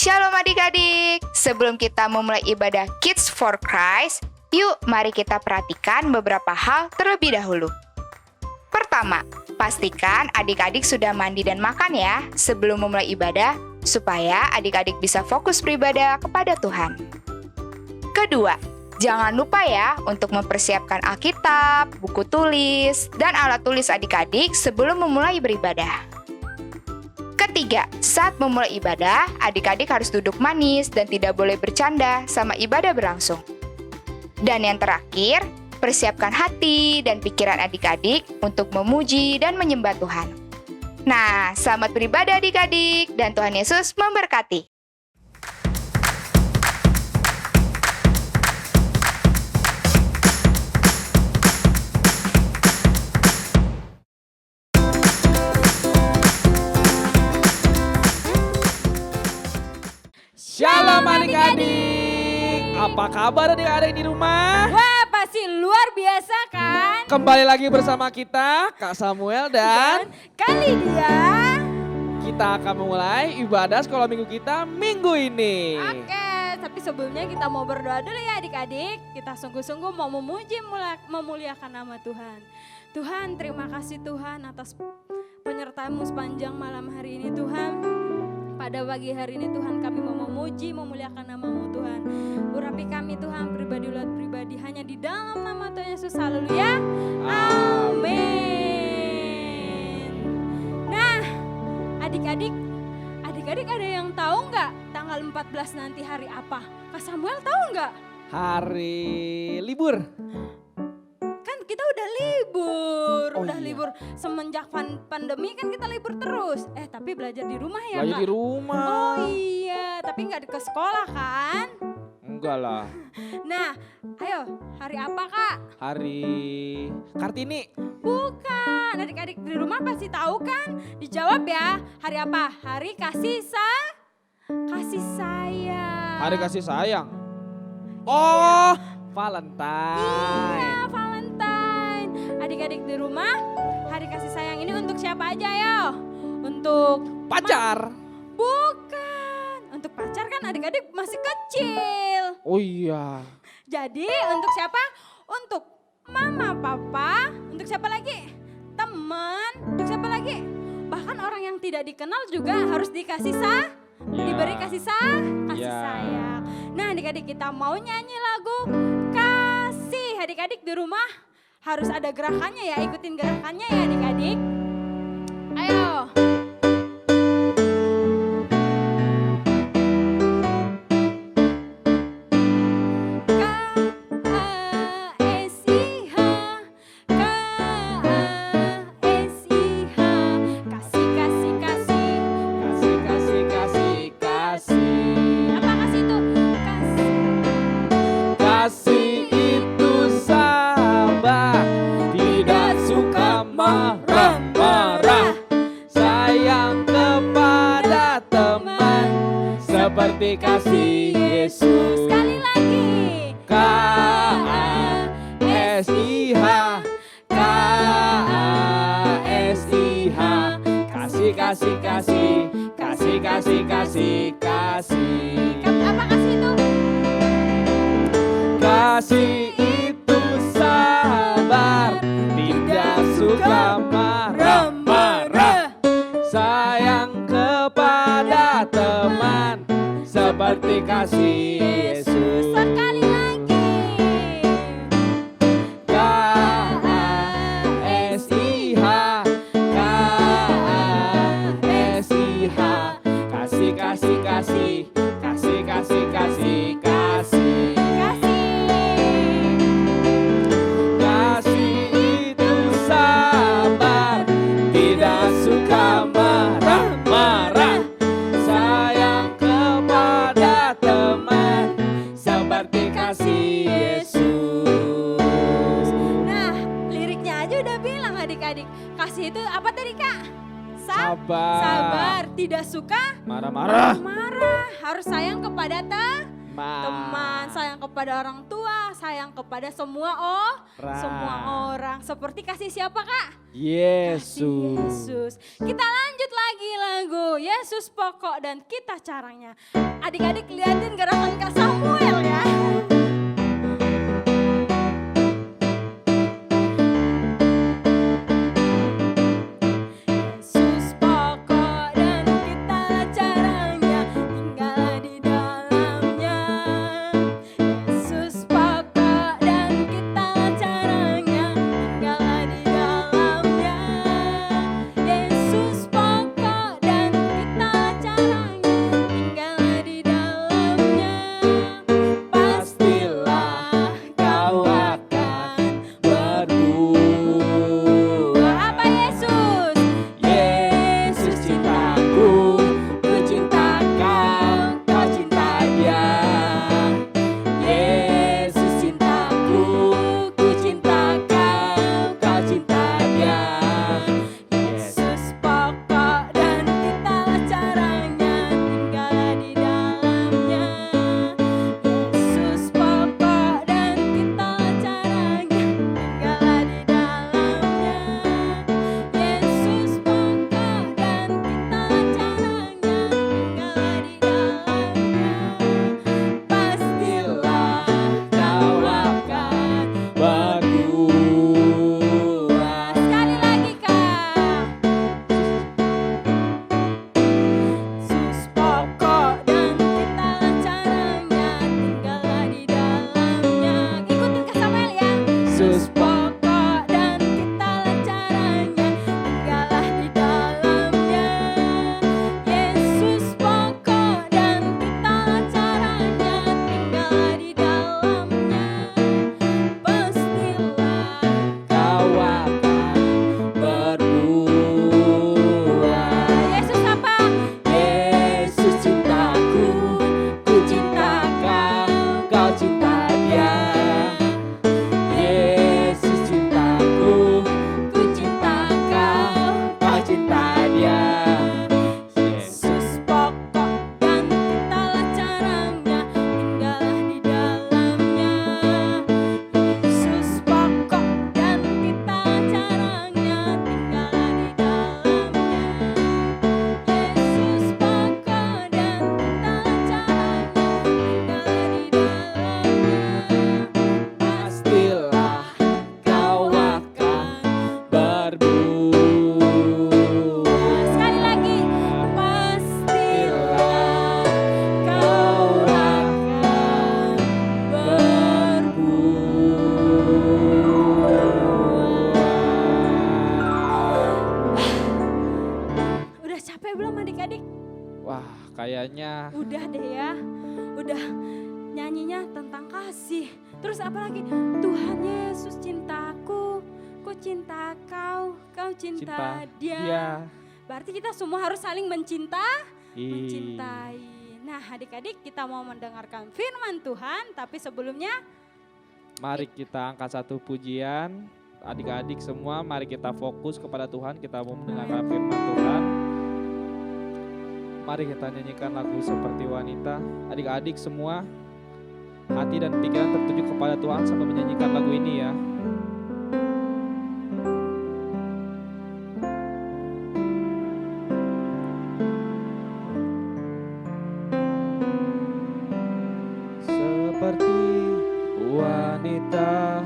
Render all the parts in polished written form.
Shalom adik-adik, sebelum kita memulai ibadah Kids for Christ, yuk mari kita perhatikan beberapa hal terlebih dahulu. Pertama, pastikan adik-adik sudah mandi dan makan ya sebelum memulai ibadah, supaya adik-adik bisa fokus beribadah kepada Tuhan. Kedua, jangan lupa ya untuk mempersiapkan Alkitab, buku tulis, dan alat tulis adik-adik sebelum memulai beribadah. Ketiga, saat memulai ibadah, adik-adik harus duduk manis dan tidak boleh bercanda sama ibadah berlangsung. Dan yang terakhir, persiapkan hati dan pikiran adik-adik untuk memuji dan menyembah Tuhan. Nah, selamat beribadah adik-adik dan Tuhan Yesus memberkati. Shalom adik-adik, apa kabar adik-adik di rumah? Wah, pasti luar biasa kan? Kembali lagi bersama kita, Kak Samuel dan Kak Lydia. kita akan memulai ibadah sekolah minggu kita minggu ini. Oke, tapi sebelumnya kita mau berdoa dulu ya adik-adik. Kita sungguh-sungguh mau memuji, memuliakan nama Tuhan. Tuhan, terima kasih Tuhan atas penyertaan-Mu sepanjang malam hari ini Tuhan. Pada pagi hari ini Tuhan kami mau memuji, memuliakan nama-Mu Tuhan. Urapi kami Tuhan pribadi ulat pribadi hanya di dalam nama Tuhan Yesus. Haleluya. Amin. Nah, adik-adik ada yang tahu nggak tanggal 14 nanti hari apa? Kak Samuel tahu nggak? Hari libur. Kan kita udah libur, Oh, iya. libur semenjak pandemi kan kita libur terus. Tapi belajar di rumah ya Belajar Kak? di rumah. Oh iya, tapi nggak ke sekolah kan? Enggak lah, Nah, ayo hari apa Kak? hari Kartini. Bukan, adik-adik di rumah pasti tahu kan? Dijawab ya, hari apa? Hari kasih sayang. Hari kasih sayang. Oh, Valentine. Iya, Valentine. Adik-adik di rumah, hari kasih sayang ini untuk siapa aja yo? Untuk Pacar. Bukan, untuk pacar kan adik-adik masih kecil. Oh iya. Jadi untuk siapa? Untuk mama, papa, untuk siapa lagi? Teman, untuk siapa lagi? Bahkan orang yang tidak dikenal juga harus dikasih diberi kasih sayang. Nah adik-adik kita mau nyanyi lagu kasih. Adik-adik di rumah harus ada gerakannya ya, ikutin gerakannya ya adik-adik. Ayo. Kasih itu sabar, tidak suka marah-marah, sayang kepada teman, seperti kasih Yesus. Sekali lagi. K-A-S-I-H, K-A-S-I-H, kasih, kasih, kasih, kasih, kasih, kasih, kasih. Apa kasih itu? Kasih itu sabar, tidak suka marah-marah, sayang kepada teman, seperti kasih Yesus. Sekali lagi. K-A-S-I-H, K-A-S-I-H, kasih, kasih, kasih, kasih, kasih, kasih, kasih. Kasih itu sabar, tidak suka marah-marah, sayang kepada teman, seperti kasih Yesus. Nah, liriknya aja udah bilang adik-adik. Kasih itu apa tadi Kak? Sabar, tidak suka Marah-marah. marah, harus sayang kepada teman, sayang kepada orang tua, sayang kepada semua orang. Seperti kasih siapa Kak? Kasih Yesus. Yesus. Kita lanjut lagi lagi lagu Yesus pokok dan kita caranya. Adik-adik liatin gerakan Kak Samuel ya. Yesus pokok dan kita caranya, tinggallah di dalamnya. Yesus pokok dan kita caranya, tinggallah di dalamnya. Yesus pokok dan kita caranya, tinggallah di dalamnya. Pastilah kau akan berbuah. Apa Yesus? Yesus cintaku, ku cinta kau, kau cinta dia. Yesus cintaku, ku cinta kau, kau cinta dia. Yesus pokok dan kita caranya, tinggallah di dalamnya. Yesus pokok dan kita caranya, tinggallah di dalamnya. Yesus pokok dan kita caranya, tinggallah di dalamnya. Pastilah kau akan berbuah. Sekali lagi Kak. Yesus pokok dan kita caranya, tinggallah di dalamnya. Ikutin Kak Samuel ya. Yesus pokok dan kita caranya, tinggallah di dalamnya. Yesus pokok dan kita caranya, tinggallah di dalamnya. Pastilah kau akan berbuah. Yesus apa? Yesus cintaku, ku cinta kau, kau cinta dia. Yesus cintaku, ku cinta kau, kau cinta dia. Yesus pokok dan kita caranya, tinggallah di dalamnya. Yesus pokok dan kita caranya, tinggallah di dalamnya. Yesus pokok dan kita caranya, tinggallah di dalamnya. Pastilah kau akan berbuah. Sekali lagi, pastilah kau akan berbuah. Udah capek belum adik-adik? Wah, kayaknya Udah deh ya, udah nyanyinya tentang kasih. Terus apa lagi? Tuhan Yesus cintaku, ku cinta kau, kau cinta dia. Berarti kita semua harus saling mencintai. Nah adik-adik kita mau mendengarkan firman Tuhan, tapi sebelumnya mari kita angkat satu pujian. Adik-adik semua mari kita fokus kepada Tuhan. Kita mau mendengarkan firman Tuhan. Mari kita nyanyikan lagu Seperti Wanita. Adik-adik semua hati dan pikiran tertuju kepada Tuhan sambil menyanyikan lagu ini ya. Seperti wanita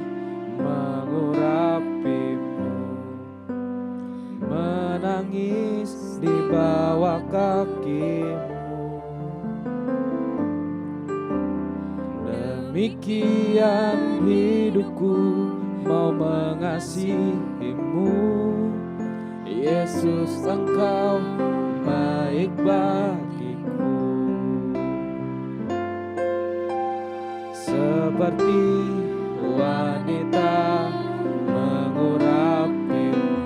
mengurapimu, menangis di bawah kakimu. Demikian hidupku mau mengasihimu. Yesus, Engkau baik bagiku. Seperti wanita mengurapimu,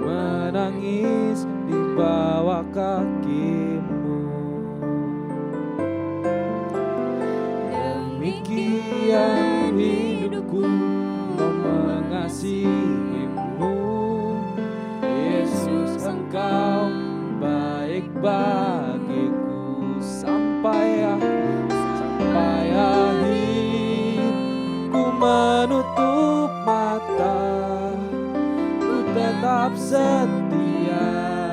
menangis di bawah kakimu. Demikian hidupku mau mengasihimu. Yesus, Engkau baik bagiku sampai akhir. Ku menutup mata, ku tetap setia.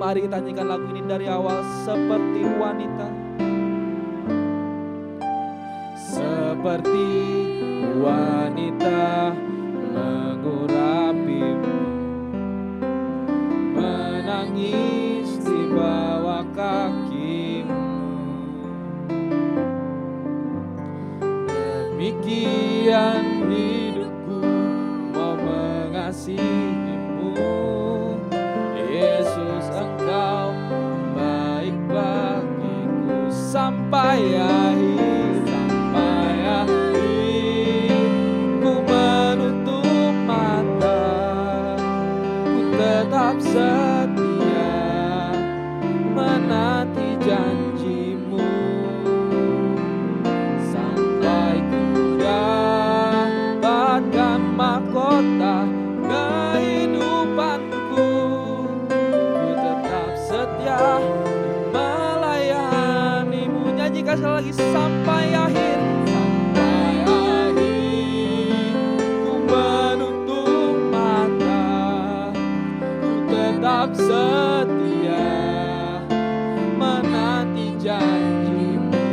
Mari kita nyanyikan lagu ini dari awal. Seperti wanita, seperti wanita mengurapimu, menangis di bawah kakimu. Demikian hidupku mau mengasihimu, Yesus engkau baik bagiku sampai akhir, sampai akhir. Ku menutup mata, ku tetap setia menanti janjimu, sampai ku dapatkan mahkota kehidupanku. Ku tetap setia melayanimu. Nyanyikan sekali lagi, sampai akhir, sampai akhir. Ku menutup mata, ku tetap setia menanti janjimu,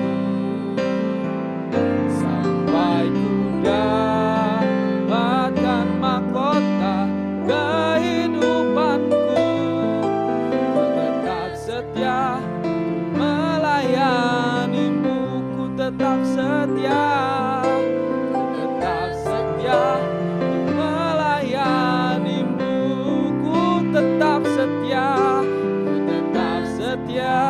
sampai ku dapatkan mahkota kehidupanku. Ku tetap setia melayanimu, ku tetap setia, ku tetap setia melayanimu, ku tetap setia, ku tetap setia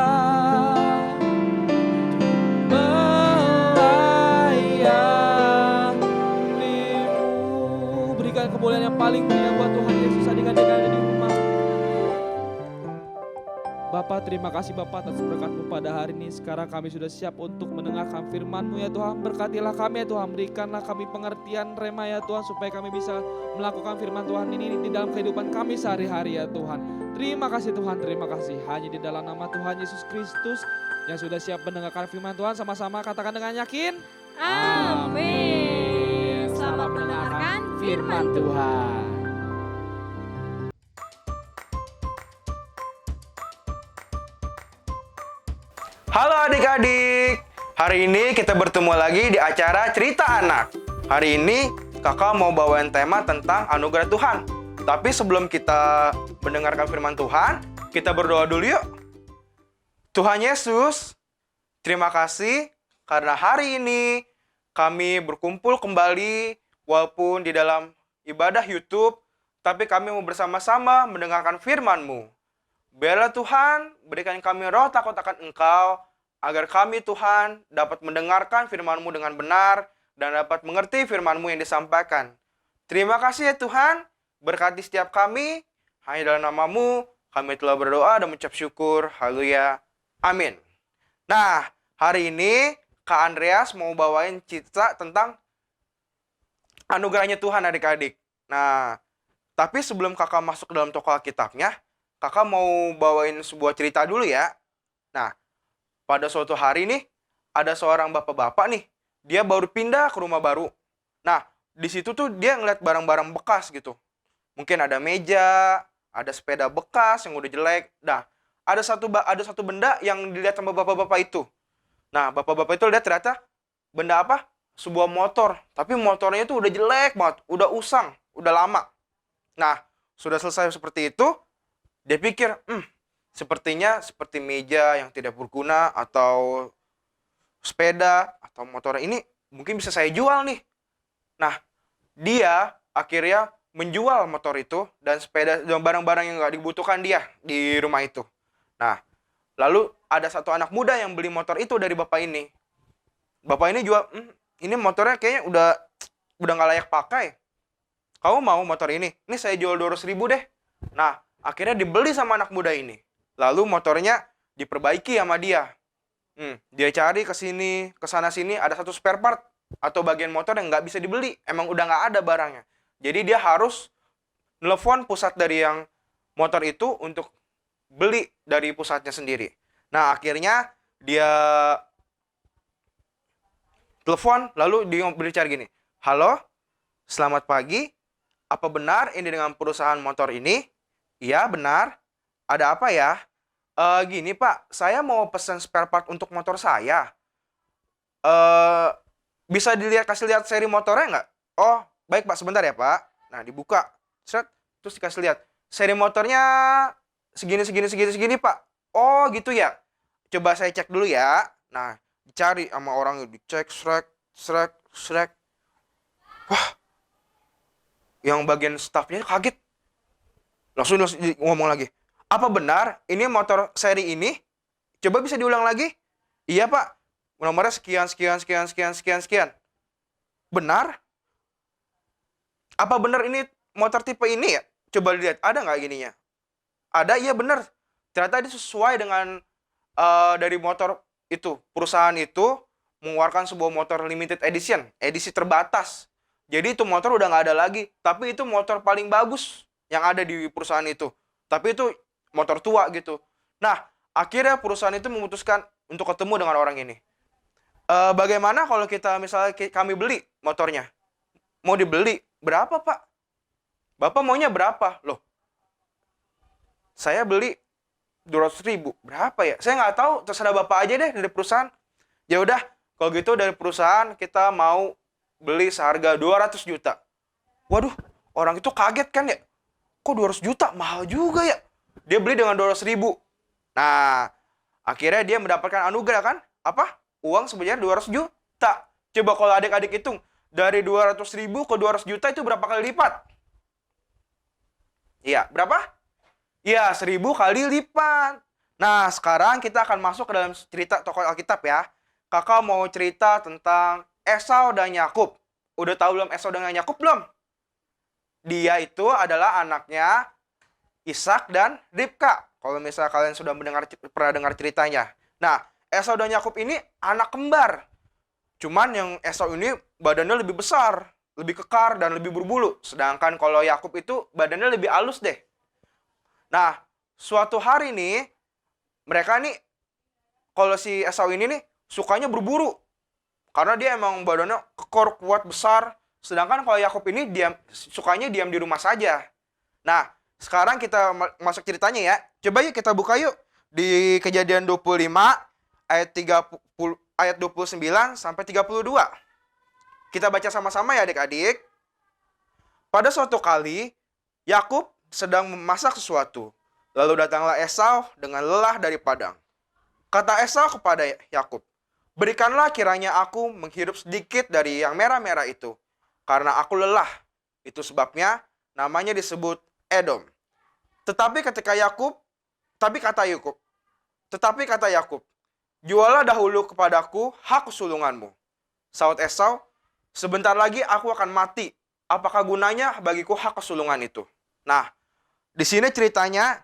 melayanimu. Berikan kemuliaan yang paling mulia buat Tuhan Yesus adik-adik yang ada di rumah. Bapak, terima kasih Bapak atas berkat-Mu pada hari ini. Sekarang kami sudah siap untuk mendengarkan firman-Mu ya Tuhan. Berkatilah kami ya Tuhan, berikanlah kami pengertian rema ya Tuhan, supaya kami bisa melakukan firman Tuhan ini di dalam kehidupan kami sehari-hari ya Tuhan. Terima kasih Tuhan, terima kasih. Hanya di dalam nama Tuhan Yesus Kristus yang sudah siap mendengarkan firman Tuhan, sama-sama katakan dengan yakin. Amin. Selamat mendengarkan firman Tuhan. Halo adik-adik, hari ini kita bertemu lagi di acara Cerita Anak. Hari ini kakak mau bawain tema tentang anugerah Tuhan. Tapi sebelum kita mendengarkan firman Tuhan, kita berdoa dulu yuk. Tuhan Yesus, terima kasih karena hari ini kami berkumpul kembali walaupun di dalam ibadah YouTube, tapi kami mau bersama-sama mendengarkan firman-Mu. Biarlah Tuhan berikan kami roh takut akan Engkau, agar kami Tuhan dapat mendengarkan firman-Mu dengan benar dan dapat mengerti firman-Mu yang disampaikan. Terima kasih ya Tuhan, berkati setiap kami, hanya dalam nama-Mu kami telah berdoa dan mengucap syukur. Haleluya. Amin. Nah, hari ini Kak Andreas mau bawain cerita tentang anugerahnya Tuhan adik-adik. Nah, tapi sebelum kakak masuk ke dalam toko Alkitabnya, kakak mau bawain sebuah cerita dulu ya. Nah, pada suatu hari nih, ada seorang bapak-bapak nih, dia baru pindah ke rumah baru. Nah, di situ tuh dia ngeliat barang-barang bekas gitu. Mungkin ada meja, ada sepeda bekas yang udah jelek. Nah, ada satu benda yang dilihat sama bapak-bapak itu. Nah, bapak-bapak itu lihat ternyata benda apa? Sebuah motor. Tapi motornya itu udah jelek banget, udah usang, udah lama. Nah, sudah selesai seperti itu, dia pikir, sepertinya seperti meja yang tidak berguna atau sepeda atau motor ini mungkin bisa saya jual nih. Nah, dia akhirnya menjual motor itu dan sepeda dan barang-barang yang nggak dibutuhkan dia di rumah itu. Nah, lalu ada satu anak muda yang beli motor itu dari bapak ini. Bapak ini jual, ini motornya kayaknya udah nggak layak pakai. Kamu mau motor ini? Ini saya jual 200.000 deh. Nah, akhirnya dibeli sama anak muda ini. Lalu motornya diperbaiki sama dia. Dia cari ke sini, ke sana sini, ada satu spare part atau bagian motor yang nggak bisa dibeli. Emang udah nggak ada barangnya. Jadi dia harus nelfon pusat dari yang motor itu untuk beli dari pusatnya sendiri. Nah, akhirnya dia telepon, lalu dia berbicara gini. Halo, selamat pagi. Apa benar ini dengan perusahaan motor ini? Iya, benar. Ada apa ya? Gini Pak, saya mau pesan spare part untuk motor saya. Eh, Bisa kasih lihat seri motornya nggak? Oh, baik Pak, sebentar ya Pak. Nah, dibuka. Set, terus dikasih lihat. Seri motornya segini Pak. Oh, gitu ya. Coba saya cek dulu ya. Nah, dicari sama orang, dicek, srek. Wah, yang bagian staffnya kaget. Langsung ngomong lagi. Apa benar ini motor seri ini? Coba bisa diulang lagi? Iya Pak. Nomornya sekian. Benar? Apa benar ini motor tipe ini ya? Coba lihat, ada nggak gininya? Ada, iya benar. Ternyata ini sesuai dengan dari motor itu. Perusahaan itu mengeluarkan sebuah motor limited edition, edisi terbatas. Jadi itu motor udah nggak ada lagi. Tapi itu motor paling bagus yang ada di perusahaan itu. Tapi itu motor tua gitu. Nah, akhirnya perusahaan itu memutuskan untuk ketemu dengan orang ini. Bagaimana kalau kita misalnya kami beli motornya? Mau dibeli, berapa Pak? Bapak maunya berapa? Loh, saya beli 200.000. Berapa ya? Saya nggak tahu, terserah Bapak aja deh dari perusahaan. Ya udah, kalau gitu dari perusahaan kita mau beli seharga 200 juta. Waduh, orang itu kaget kan ya? Kok 200 juta? Mahal juga ya. Dia beli dengan 200.000. Nah, akhirnya dia mendapatkan anugerah kan? Apa? Uang sebenarnya 200 juta. Coba kalau adik-adik hitung, dari 200.000 ke 200 juta itu berapa kali lipat? Iya, berapa? Iya, 1000 kali lipat. Nah, sekarang kita akan masuk ke dalam cerita tokoh Alkitab ya. Kakak mau cerita tentang Esau dan Yakub. Udah tahu belum Esau dan Yakub belum? Dia itu adalah anaknya Ishak dan Ribka. Kalau misalnya kalian sudah pernah dengar ceritanya. Nah, Esau dan Yakub ini anak kembar. Cuman yang Esau ini badannya lebih besar, lebih kekar, dan lebih berbulu. Sedangkan kalau Yakub itu badannya lebih halus deh. Nah, suatu hari nih, mereka nih, kalau si Esau ini nih, sukanya berburu. Karena dia emang badannya kekar, kuat, besar. Sedangkan kalau Yakub ini sukanya diam di rumah saja. Nah, sekarang kita masuk ceritanya ya. Coba yuk kita buka yuk. Di Kejadian 25, ayat 29 sampai 32. Kita baca sama-sama ya adik-adik. Pada suatu kali, Yakub sedang memasak sesuatu. Lalu datanglah Esau dengan lelah dari padang. Kata Esau kepada Yakub, "Berikanlah kiranya aku menghirup sedikit dari yang merah-merah itu, karena aku lelah." Itu sebabnya namanya disebut Edom. Tetapi kata Yakub, "Jualah dahulu kepadaku hak kesulunganmu." Saud Esau, "Sebentar lagi aku akan mati. Apakah gunanya bagiku hak kesulungan itu?" Nah, di sini ceritanya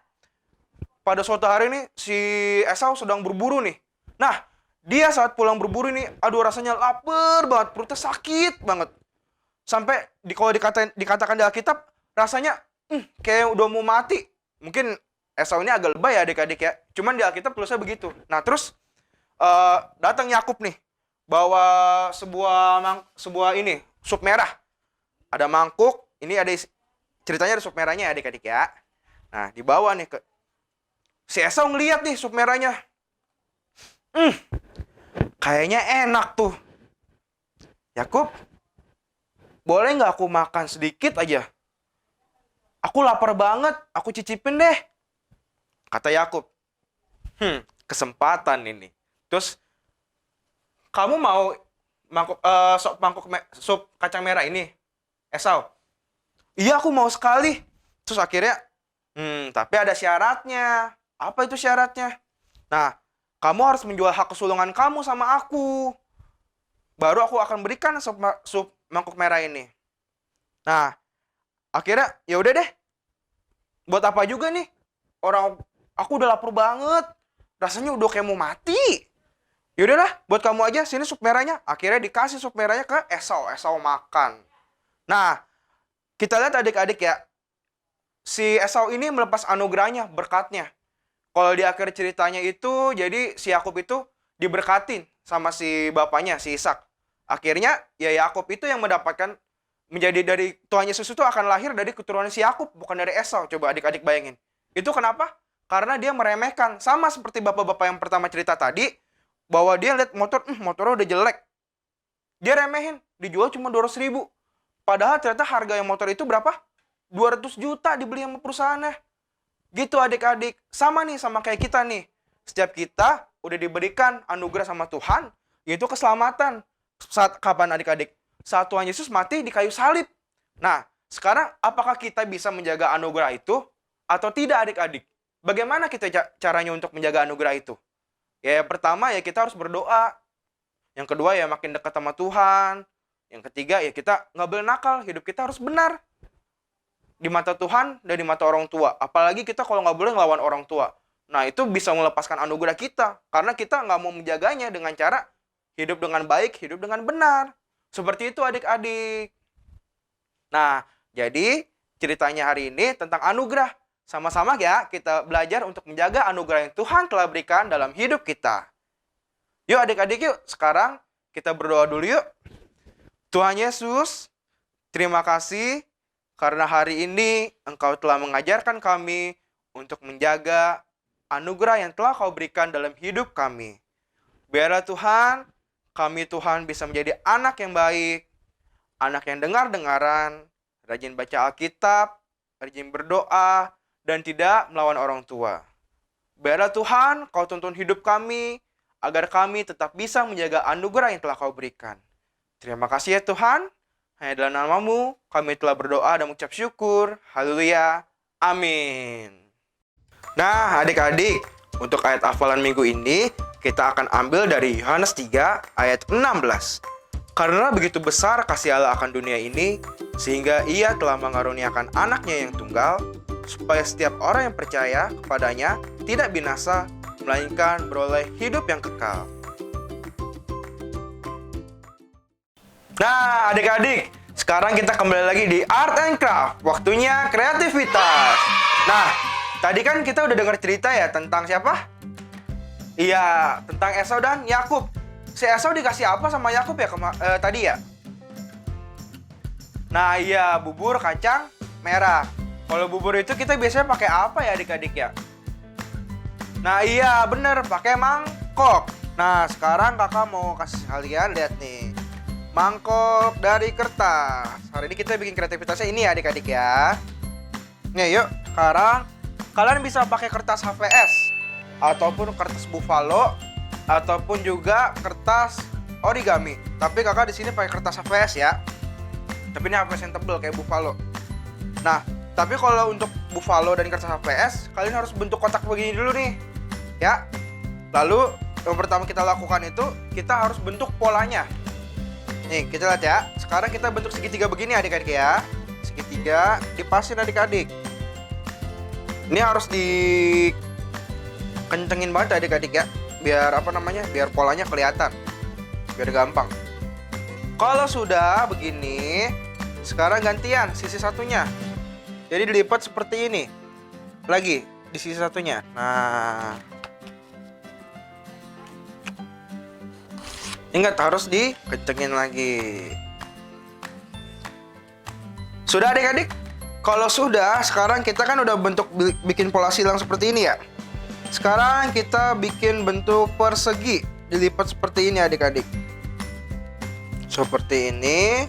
pada suatu hari ini si Esau sedang berburu nih. Nah, dia saat pulang berburu nih, aduh rasanya lapar banget, perutnya sakit banget. Sampai kalau dikatakan di Alkitab, rasanya kayak udah mau mati. Mungkin Esau ini agak lebay ya adik-adik ya. Cuman di Alkitab tulisnya begitu. Nah, terus datang Yakub nih, bawa sebuah ini sup merah. Ada mangkuk, ini ada ceritanya ada sup merahnya ya adik-adik ya. Nah, dibawa nih ke si Esau ngeliat nih sup merahnya. Kayaknya enak tuh. Yakub, boleh nggak aku makan sedikit aja? Aku lapar banget, aku cicipin deh. Kata Yakub. Kesempatan ini. Terus, kamu mau sup kacang merah ini? Esau. Iya, aku mau sekali. Terus akhirnya, tapi ada syaratnya. Apa itu syaratnya? Nah, kamu harus menjual hak kesulungan kamu sama aku. Baru aku akan berikan sup mangkuk merah ini. Nah, akhirnya ya udah deh. Buat apa juga nih? Aku udah lapar banget. Rasanya udah kayak mau mati. Yaudahlah, buat kamu aja, sini sup merahnya. Akhirnya dikasih sup merahnya ke Esau. Esau makan. Nah, kita lihat adik-adik ya. Si Esau ini melepas anugerahnya, berkatnya. Kalau di akhir ceritanya itu, jadi si Yakub itu diberkatin sama si bapaknya, si Ishak. Akhirnya, ya Yakub itu yang mendapatkan, menjadi dari Tuhan Yesus itu akan lahir dari keturunan si Yakub, bukan dari Esau. Coba adik-adik bayangin. Itu kenapa? Karena dia meremehkan. Sama seperti bapak-bapak yang pertama cerita tadi, bahwa dia lihat motornya udah jelek. Dia remehin, dijual cuma 200.000. Padahal ternyata harga yang motor itu berapa? 200 juta dibeli sama perusahaannya. Gitu adik-adik. Sama nih, sama kayak kita nih. Setiap kita udah diberikan anugerah sama Tuhan, yaitu keselamatan. Saat kapan adik-adik? Saat Tuhan Yesus mati di kayu salib. Nah, sekarang apakah kita bisa menjaga anugerah itu atau tidak adik-adik? Bagaimana kita caranya untuk menjaga anugerah itu? Ya, yang pertama ya kita harus berdoa. Yang kedua ya makin dekat sama Tuhan. Yang ketiga ya kita nggak boleh nakal. Hidup kita harus benar. Di mata Tuhan dan di mata orang tua. Apalagi kita kalau nggak boleh ngelawan orang tua. Nah, itu bisa melepaskan anugerah kita. Karena kita nggak mau menjaganya dengan cara hidup dengan baik, hidup dengan benar. Seperti itu adik-adik. Nah, jadi ceritanya hari ini tentang anugerah. Sama-sama ya kita belajar untuk menjaga anugerah yang Tuhan telah berikan dalam hidup kita. Yuk adik-adik yuk, sekarang kita berdoa dulu yuk. Tuhan Yesus, terima kasih karena hari ini Engkau telah mengajarkan kami untuk menjaga anugerah yang telah Kau berikan dalam hidup kami. Biarlah Tuhan, kami Tuhan bisa menjadi anak yang baik, anak yang dengar-dengaran, rajin baca Alkitab, rajin berdoa, dan tidak melawan orang tua. Biarlah Tuhan, Kau tuntun hidup kami, agar kami tetap bisa menjaga anugerah yang telah Kau berikan. Terima kasih ya Tuhan, hanya dalam nama-Mu kami telah berdoa dan mengucap syukur. Haleluya. Amin. Nah adik-adik, untuk ayat hafalan minggu ini, kita akan ambil dari Yohanes 3 ayat 16. Karena begitu besar kasih Allah akan dunia ini, sehingga Ia telah mengaruniakan anaknya yang tunggal, supaya setiap orang yang percaya kepadanya tidak binasa, melainkan beroleh hidup yang kekal. Nah, adik-adik, sekarang kita kembali lagi di Art and Craft. Waktunya kreativitas. Nah, tadi kan kita udah dengar cerita ya tentang siapa? Iya, tentang Esau dan Yakub. Si Esau dikasih apa sama Yakub ya tadi ya? Nah, iya, bubur kacang merah. Kalau bubur itu kita biasanya pakai apa ya adik-adik ya? Nah iya bener, pakai mangkok. Nah sekarang kakak mau kasih kalian lihat nih, mangkok dari kertas. Hari ini kita bikin kreativitasnya ini ya adik-adik ya. Nih yuk, sekarang kalian bisa pakai kertas HVS, ataupun kertas buffalo, ataupun juga kertas origami. Tapi kakak di sini pakai kertas HVS ya. Tapi ini HVS yang tebel kayak buffalo. Nah, tapi kalau untuk buffalo dan kertas HVS, kalian harus bentuk kotak begini dulu nih. Ya. Lalu yang pertama kita lakukan itu, kita harus bentuk polanya. Nih, kita lihat ya. Sekarang kita bentuk segitiga begini adik-adik ya. Segitiga dipasin adik-adik. Ini harus dikencengin banget adik-adik ya. Biar biar polanya kelihatan. Biar gampang. Kalau sudah begini, sekarang gantian sisi satunya. Jadi dilipat seperti ini. Lagi di sisi satunya. Nah. Ingat harus dikencengin lagi. Sudah adik-adik? Kalau sudah, sekarang kita kan udah bikin pola silang seperti ini ya. Sekarang kita bikin bentuk persegi. Dilipat seperti ini adik-adik. Seperti ini.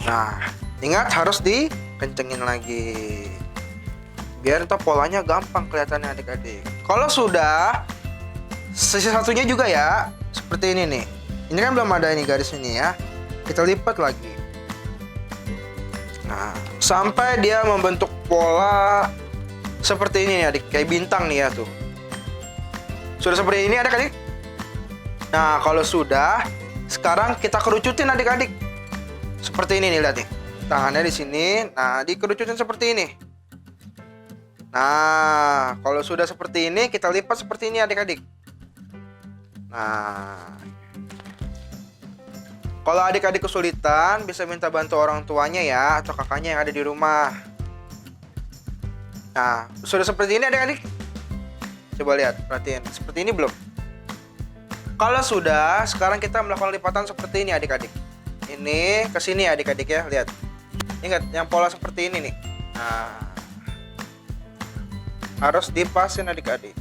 Nah, ingat harus dikencengin lagi. Biar ntar polanya gampang kelihatannya adik-adik. Kalau sudah, sisi satunya juga ya. Seperti ini nih. Ini kan belum ada ini garis ini ya. Kita lipat lagi. Nah, sampai dia membentuk pola seperti ini nih adik. Kayak bintang nih ya tuh. Sudah seperti ini adik-adik? Nah, kalau sudah, sekarang kita kerucutin adik-adik. Seperti ini nih, lihat nih. Tangannya di sini. Nah, dikerucutin seperti ini. Nah, kalau sudah seperti ini, kita lipat seperti ini adik-adik. Nah, kalau adik-adik kesulitan, bisa minta bantu orang tuanya ya, atau kakaknya yang ada di rumah. Nah, sudah seperti ini adik-adik? Coba lihat, perhatiin. Seperti ini belum? Kalau sudah, sekarang kita melakukan lipatan seperti ini adik-adik. Ini ke sini adik-adik ya, lihat. Ingat, yang pola seperti ini nih. Nah, harus dipasin adik-adik.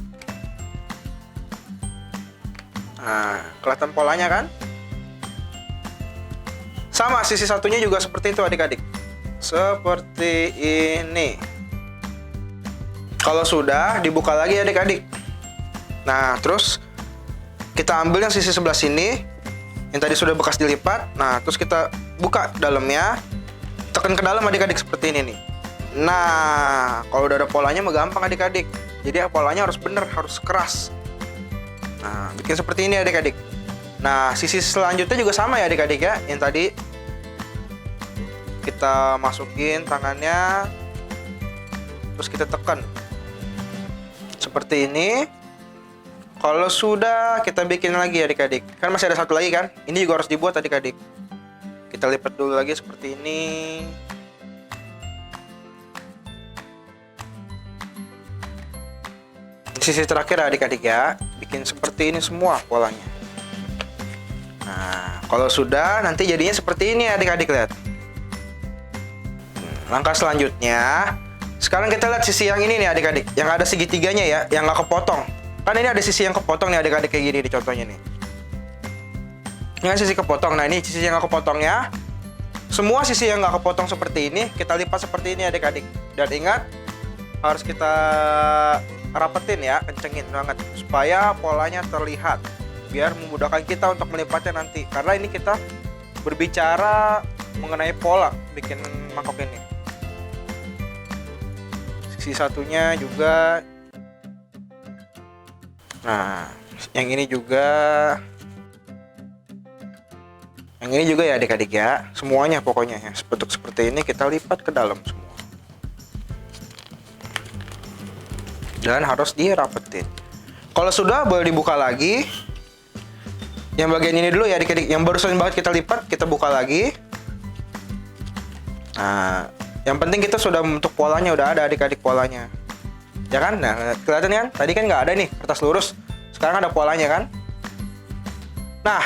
Nah, kelihatan polanya kan? Sama, sisi satunya juga seperti itu adik-adik. Seperti ini. Kalau sudah, dibuka lagi adik-adik. Nah, terus kita ambil yang sisi sebelah sini, yang tadi sudah bekas dilipat. Nah, terus kita buka dalamnya, tekan ke dalam adik-adik seperti ini nih. Nah, kalau udah ada polanya mah gampang adik-adik. Jadi polanya harus bener, harus keras. Nah, bikin seperti ini adik-adik. Nah, sisi selanjutnya juga sama ya adik-adik ya. Yang tadi kita masukin tangannya, terus kita tekan seperti ini. Kalau sudah, kita bikin lagi adik-adik. Kan masih ada satu lagi kan? Ini juga harus dibuat adik-adik. Kita lipat dulu lagi seperti ini. Sisi terakhir adik-adik ya, bikin seperti ini semua polanya. Nah, kalau sudah, nanti jadinya seperti ini adik-adik, lihat. Langkah selanjutnya, sekarang kita lihat sisi yang ini nih adik-adik, yang ada segitiganya ya, yang nggak kepotong. Kan ini ada sisi yang kepotong nih adik-adik, kayak gini di contohnya nih. Ini kan sisi kepotong. Nah, ini sisi yang nggak kepotongnya. Semua sisi yang nggak kepotong seperti ini, kita lipat seperti ini adik-adik. Dan ingat, harus kita rapetin ya, kencengin banget supaya polanya terlihat, biar memudahkan kita untuk melipatnya nanti. Karena ini kita berbicara mengenai pola bikin mangkok ini. Sisi satunya juga. Nah, yang ini juga. Yang ini juga ya adik-adik ya. Semuanya pokoknya ya, bentuk seperti ini kita lipat ke dalam semua. Dan harus dirapetin. Kalau sudah, boleh dibuka lagi. Yang bagian ini dulu ya adik-adik, yang barusan banget kita lipat, kita buka lagi. Nah, yang penting kita sudah membentuk polanya, udah ada adik-adik polanya. Ya kan? Nah, kelihatan kan? Tadi kan nggak ada nih kertas lurus. Sekarang ada polanya kan? Nah,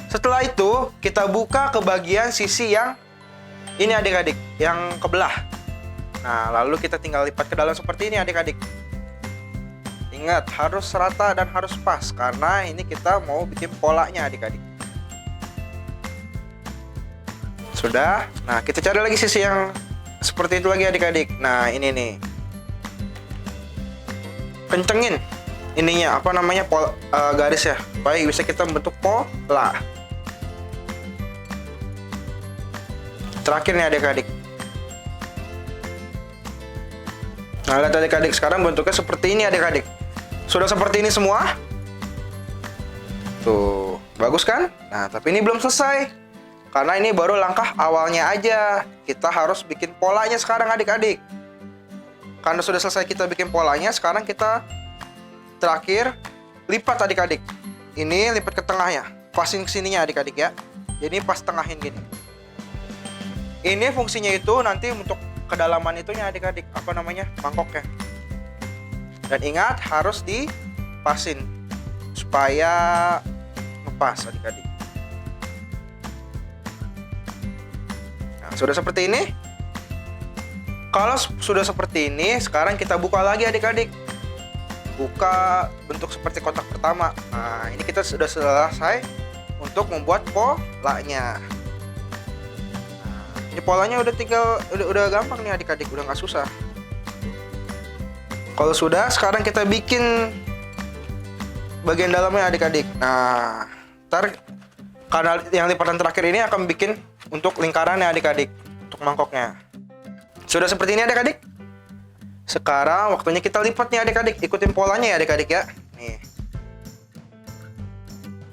setelah itu kita buka ke bagian sisi yang ini adik-adik, yang kebelah. Nah, lalu kita tinggal lipat ke dalam seperti ini adik-adik. Ingat, harus rata dan harus pas, karena ini kita mau bikin polanya adik-adik. Sudah. Nah, kita cari lagi sisi yang seperti itu lagi adik-adik. Nah, ini nih. Kencengin ininya, apa namanya, garis ya, supaya bisa kita bentuk pola. Terakhir nih adik-adik. Nah, lihat adik-adik, sekarang bentuknya seperti ini adik-adik. Sudah seperti ini semua. Tuh, bagus kan? Nah, tapi ini belum selesai. Karena ini baru langkah awalnya aja. Kita harus bikin polanya sekarang adik-adik. Karena sudah selesai kita bikin polanya, sekarang kita terakhir lipat adik-adik. Ini lipat ke tengahnya. Pasin ke sininya adik-adik ya. Jadi pas tengahin gini. Ini fungsinya itu nanti untuk kedalaman itunya adik-adik, apa namanya, mangkoknya. Dan ingat, harus dipasin supaya ngepas adik-adik. Nah, sudah seperti ini. Kalau sudah seperti ini, sekarang kita buka lagi adik-adik. Buka bentuk seperti kotak pertama. Nah, ini kita sudah selesai untuk membuat polanya. Ini polanya udah gampang nih adik-adik, udah nggak susah. Kalau sudah, sekarang kita bikin bagian dalamnya adik-adik. Nah, ntar karena yang lipatan terakhir ini akan bikin untuk lingkarannya adik-adik, untuk mangkoknya. Sudah seperti ini adik-adik. Sekarang waktunya kita lipat nih adik-adik, ikutin polanya ya adik-adik ya. Nih.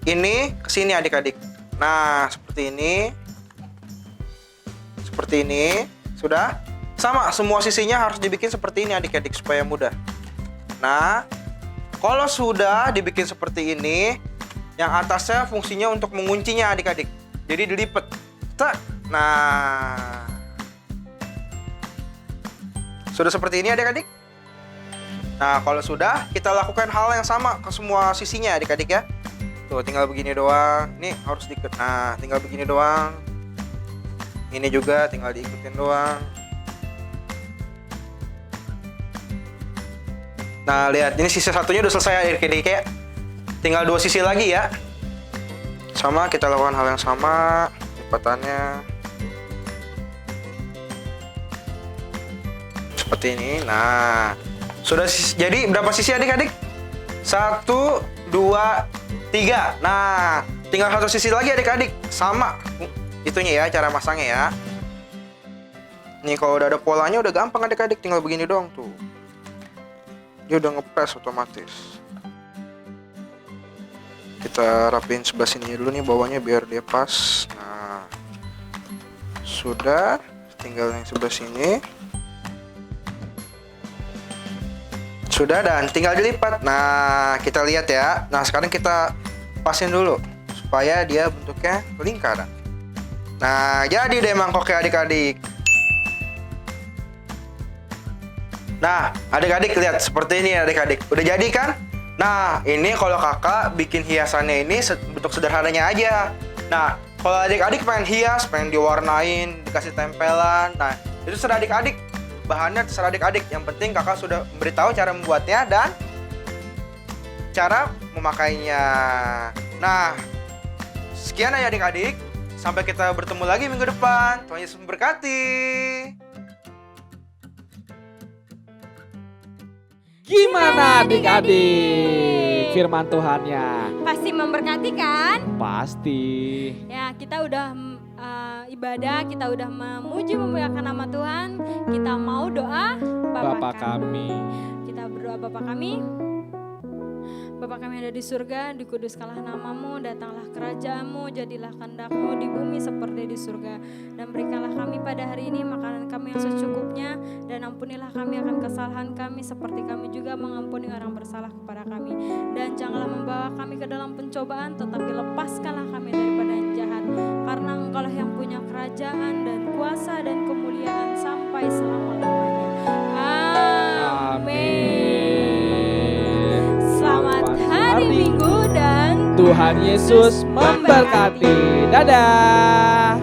Ini kesini adik-adik. Nah, seperti ini. Seperti ini. Sudah? Sama, semua sisinya harus dibikin seperti ini adik-adik supaya mudah. Nah, kalau sudah dibikin seperti ini, yang atasnya fungsinya untuk menguncinya adik-adik. Jadi dilipat. Nah, sudah seperti ini adik-adik. Nah, kalau sudah, kita lakukan hal yang sama ke semua sisinya adik-adik ya. Tuh, tinggal begini doang. Ini harus diikat. Nah, tinggal begini doang. Ini juga tinggal diikutin doang. Nah, lihat ini sisi satunya udah selesai adik-adik ya. Tinggal 2 sisi lagi ya. Sama, kita lakukan hal yang sama, lipatannya. Seperti ini. Nah, sudah jadi berapa sisi adik-adik? 1, 2, 3. Nah, tinggal 1 sisi lagi adik-adik. Sama itunya ya, cara masangnya ya. Nih kalau udah ada polanya udah gampang adik-adik, tinggal begini doang tuh. Dia udah ngepres otomatis. Kita rapiin sebelah sini dulu nih bawahnya biar dia pas. Nah, sudah, tinggal yang sebelah sini. Sudah, dan tinggal dilipat. Nah, kita lihat ya. Nah, sekarang kita pasin dulu supaya dia bentuknya lingkaran. Nah, jadi deh mangkoknya adik-adik. Nah, adik-adik lihat seperti ini adik-adik. Udah jadi kan? Nah, ini kalau kakak bikin hiasannya ini bentuk sederhananya aja. Nah, kalau adik-adik pengen hias, pengen diwarnain, dikasih tempelan. Nah, itu terserah adik-adik. Bahannya terserah adik-adik. Yang penting kakak sudah memberitahu cara membuatnya dan cara memakainya. Nah, sekian ya adik-adik. Sampai kita bertemu lagi minggu depan. Tuhan Yesus memberkati. Gimana adik-adik firman Tuhannya? Pasti memberkati kan? Pasti. Ya, kita udah ibadah, kita udah memuji memuliakan nama Tuhan. Kita mau doa Bapa kami. Kita berdoa Bapa kami. Bapa kami yang ada di surga, dikuduskanlah namamu, datanglah kerajaanmu, jadilah kehendak-mu di bumi seperti di surga. Dan berikanlah kami pada hari ini makanan kami yang secukupnya, dan ampunilah kami akan kesalahan kami seperti kami juga mengampuni orang bersalah kepada kami. Dan janganlah membawa kami ke dalam pencobaan, tetapi lepaskanlah kami daripada yang jahat. Karena Engkaulah yang punya kerajaan dan kuasa dan kemuliaan sampai selama-lamanya. Amin. Selamat hari Minggu dan Tuhan Yesus memberkati. Dadah.